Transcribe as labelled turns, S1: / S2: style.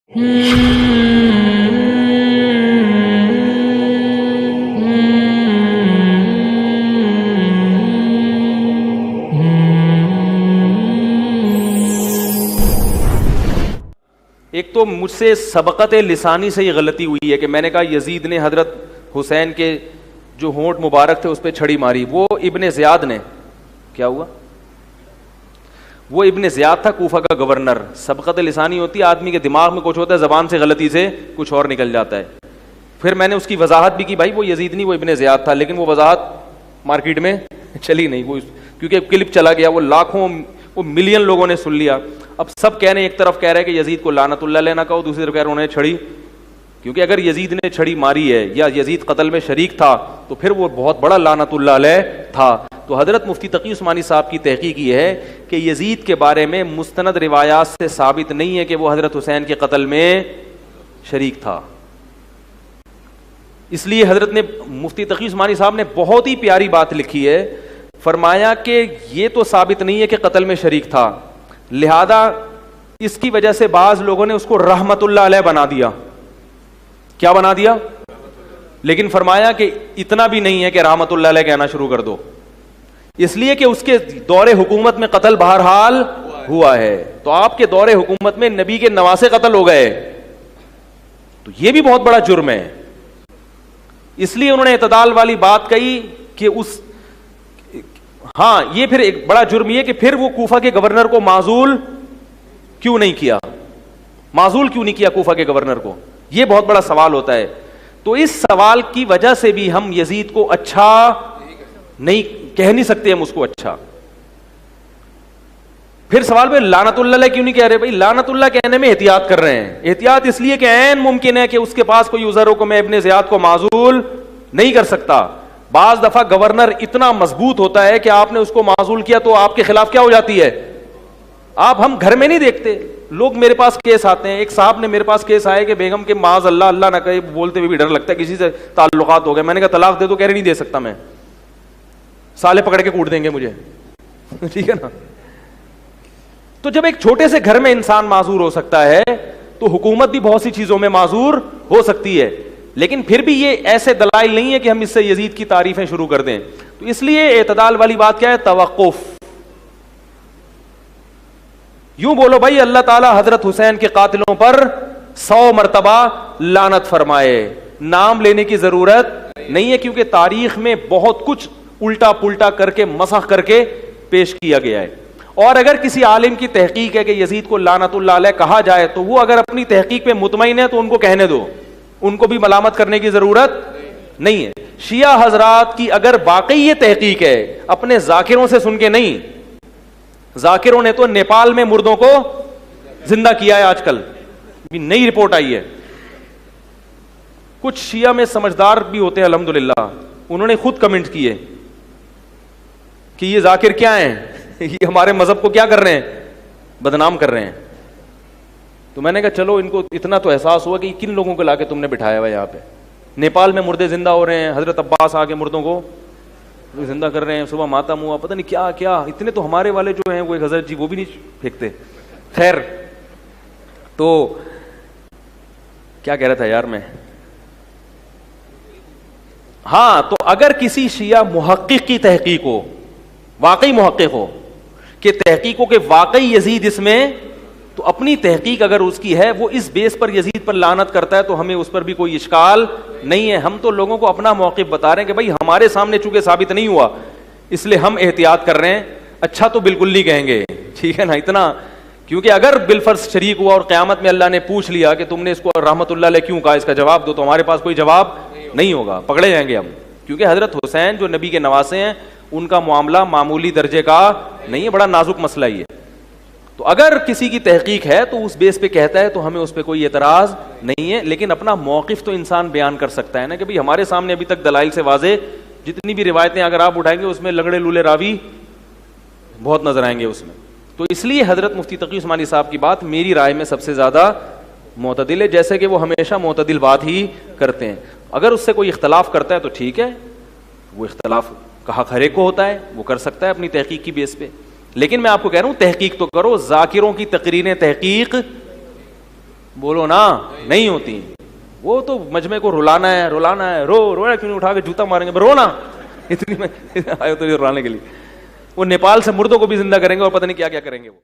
S1: ایک تو مجھ سے سبقت لسانی سے یہ غلطی ہوئی ہے کہ میں نے کہا یزید نے حضرت حسین کے جو ہونٹ مبارک تھے اس پہ چھڑی ماری. وہ ابن زیاد نے, کیا ہوا, وہ ابن زیاد تھا کوفہ کا گورنر. سبقت لسانی ہوتی ہے, آدمی کے دماغ میں کچھ ہوتا ہے, زبان سے غلطی سے کچھ اور نکل جاتا ہے. پھر میں نے اس کی وضاحت بھی کی, بھائی وہ یزید نہیں وہ ابن زیاد تھا, لیکن وہ وضاحت مارکیٹ میں چلی نہیں, وہ کیونکہ کلپ چلا گیا, وہ لاکھوں وہ ملین لوگوں نے سن لیا. اب سب کہہ رہے ہیں, ایک طرف کہہ رہے ہیں کہ یزید کو لعنت اللہ علیہ نہ کہو, دوسری طرف کہہ رہے ہیں انہوں نے چھڑی, کیونکہ اگر یزید نے چھڑی ماری ہے یا یزید قتل میں شریک تھا تو پھر وہ بہت بڑا لعنت اللہ علیہ تھا. تو حضرت مفتی تقی عثمانی صاحب کی تحقیق یہ ہے کہ یزید کے بارے میں مستند روایات سے ثابت نہیں ہے کہ وہ حضرت حسین کے قتل میں شریک تھا. اس لیے حضرت نے مفتی تقی عثمانی صاحب نے بہت ہی پیاری بات لکھی ہے, فرمایا کہ یہ تو ثابت نہیں ہے کہ قتل میں شریک تھا, لہذا اس کی وجہ سے بعض لوگوں نے اس کو رحمت اللہ علیہ بنا دیا. کیا بنا دیا؟ لیکن فرمایا کہ اتنا بھی نہیں ہے کہ رحمت اللہ علیہ کہنا شروع کر دو, اس لیے کہ اس کے دور حکومت میں قتل بہرحال ہوا ہے. تو آپ کے دور حکومت میں نبی کے نواسے قتل ہو گئے, تو یہ بھی بہت بڑا جرم ہے. اس لیے انہوں نے اعتدال والی بات کہی کہ اس ہاں یہ پھر ایک بڑا جرم یہ کہ پھر وہ کوفہ کے گورنر کو معزول کیوں نہیں کیا, معزول کیوں نہیں کیا کوفہ کے گورنر کو, یہ بہت بڑا سوال ہوتا ہے. تو اس سوال کی وجہ سے بھی ہم یزید کو اچھا نہیں کہہ نہیں سکتے, ہم اس کو اچھا. پھر سوال پہ لعنت اللہ علیہ کیوں نہیں کہہ رہے؟ بھائی لعنت اللہ کہنے میں احتیاط کر رہے ہیں, احتیاط اس لیے کہ عین ممکن ہے کہ اس کے پاس کوئی عذر ہو کہ میں ابن زیاد کو معزول نہیں کر سکتا. بعض دفعہ گورنر اتنا مضبوط ہوتا ہے کہ آپ نے اس کو معزول کیا تو آپ کے خلاف کیا ہو جاتی ہے, آپ ہم گھر میں نہیں دیکھتے, لوگ میرے پاس کیس آتے ہیں. ایک صاحب نے میرے پاس کیس آئے کہ بیگم کے معاذ اللہ اللہ نہ کہے, بولتے ہوئے بھی ڈر لگتا ہے کسی سے تعلقات ہو گئے. میں نے کہا طلاق دے دو, کہہ رہے نہیں دے سکتا میں, سالے پکڑ کے کوٹ دیں گے مجھے. ٹھیک ہے نا. تو جب ایک چھوٹے سے گھر میں انسان معذور ہو سکتا ہے تو حکومت بھی بہت سی چیزوں میں معذور ہو سکتی ہے. لیکن پھر بھی یہ ایسے دلائل نہیں ہے کہ ہم اس سے یزید کی تعریفیں شروع کر دیں. تو اس لیے اعتدال والی بات کیا ہے؟ توقف. یوں بولو بھائی اللہ تعالیٰ حضرت حسین کے قاتلوں پر 100 مرتبہ لعنت فرمائے, نام لینے کی ضرورت نہیں ہے, کیونکہ تاریخ میں بہت کچھ الٹا پلٹا کر کے مسخ کر کے پیش کیا گیا ہے. اور اگر کسی عالم کی تحقیق ہے کہ یزید کو لعنت اللہ علیہ کہا جائے تو وہ اگر اپنی تحقیق پہ مطمئن ہے تو ان کو کہنے دو, ان کو بھی ملامت کرنے کی ضرورت نہیں ہے. شیعہ حضرات کی اگر واقعی یہ تحقیق ہے, اپنے ذاکروں سے سن کے نہیں, ذاکروں نے تو نیپال میں مردوں کو زندہ کیا ہے, آج کل نئی رپورٹ آئی ہے. کچھ شیعہ میں سمجھدار بھی ہوتے ہیں الحمدللہ, انہوں نے خود کمنٹ کیے کہ یہ ذاکر کیا ہیں, یہ ہمارے مذہب کو کیا کر رہے ہیں, بدنام کر رہے ہیں. تو میں نے کہا چلو ان کو اتنا تو احساس ہوا کہ کن لوگوں کو لا کے تم نے بٹھایا ہوا یہاں پہ. نیپال میں مردے زندہ ہو رہے ہیں, حضرت عباس آ کے مردوں کو زندہ کر رہے ہیں, صبح ماتم ہوا, پتہ نہیں کیا کیا. اتنے تو ہمارے والے جو ہیں وہ ایک حضرت جی وہ بھی نہیں پھینکتے. خیر, تو کیا کہہ رہا تھا یار میں, ہاں تو اگر کسی شیعہ محقق کی تحقیق ہو, واقعی محقق ہو کہ تحقیق ہو کہ واقعی یزید اس میں, تو اپنی تحقیق اگر اس کی ہے وہ اس بیس پر یزید پر لعنت کرتا ہے تو ہمیں اس پر بھی کوئی اشکال نہیں ہے. ہم تو لوگوں کو اپنا موقف بتا رہے ہیں کہ بھائی ہمارے سامنے چونکہ ثابت نہیں ہوا اس لیے ہم احتیاط کر رہے ہیں, اچھا تو بالکل نہیں کہیں گے. ٹھیک ہے نا, اتنا, کیونکہ اگر بالفرض شریک ہوا اور قیامت میں اللہ نے پوچھ لیا کہ تم نے اس کو رحمت اللہ علیہ کیوں کہا, اس کا جواب دو, تو ہمارے پاس کوئی جواب نہیں ہوگا, پکڑے جائیں گے ہم. کیونکہ حضرت حسین جو نبی کے نواسے ہیں ان کا معاملہ معمولی درجے کا نہیں ہے, بڑا نازک مسئلہ ہی ہے. تو اگر کسی کی تحقیق ہے تو اس بیس پہ کہتا ہے تو ہمیں اس پہ کوئی اعتراض نہیں ہے, لیکن اپنا موقف تو انسان بیان کر سکتا ہے نا کہ بھئی ہمارے سامنے ابھی تک دلائل سے واضح جتنی بھی روایتیں اگر آپ اٹھائیں گے اس میں لگڑے لولے راوی بہت نظر آئیں گے اس میں. تو اس لیے حضرت مفتی تقی عثمانی صاحب کی بات میری رائے میں سب سے زیادہ معتدل ہے, جیسے کہ وہ ہمیشہ معتدل بات ہی کرتے ہیں. اگر اس سے کوئی اختلاف کرتا ہے تو ٹھیک ہے, وہ اختلاف کا حق ہر ایک کو ہوتا ہے, وہ کر سکتا ہے اپنی تحقیق کی بیس پہ. لیکن میں آپ کو کہہ رہا ہوں تحقیق تو کرو, ذاکروں کی تقرینیں تحقیق بولو نا, نہیں ہوتی. وہ تو مجمع کو رلانا ہے, رونا کیوں نہیں, اٹھا کے جوتا ماریں گے, رونا اتنی میں آئے تو رلانے کے لیے. وہ نیپال سے مردوں کو بھی زندہ کریں گے اور پتہ نہیں کیا کیا کریں گے وہ.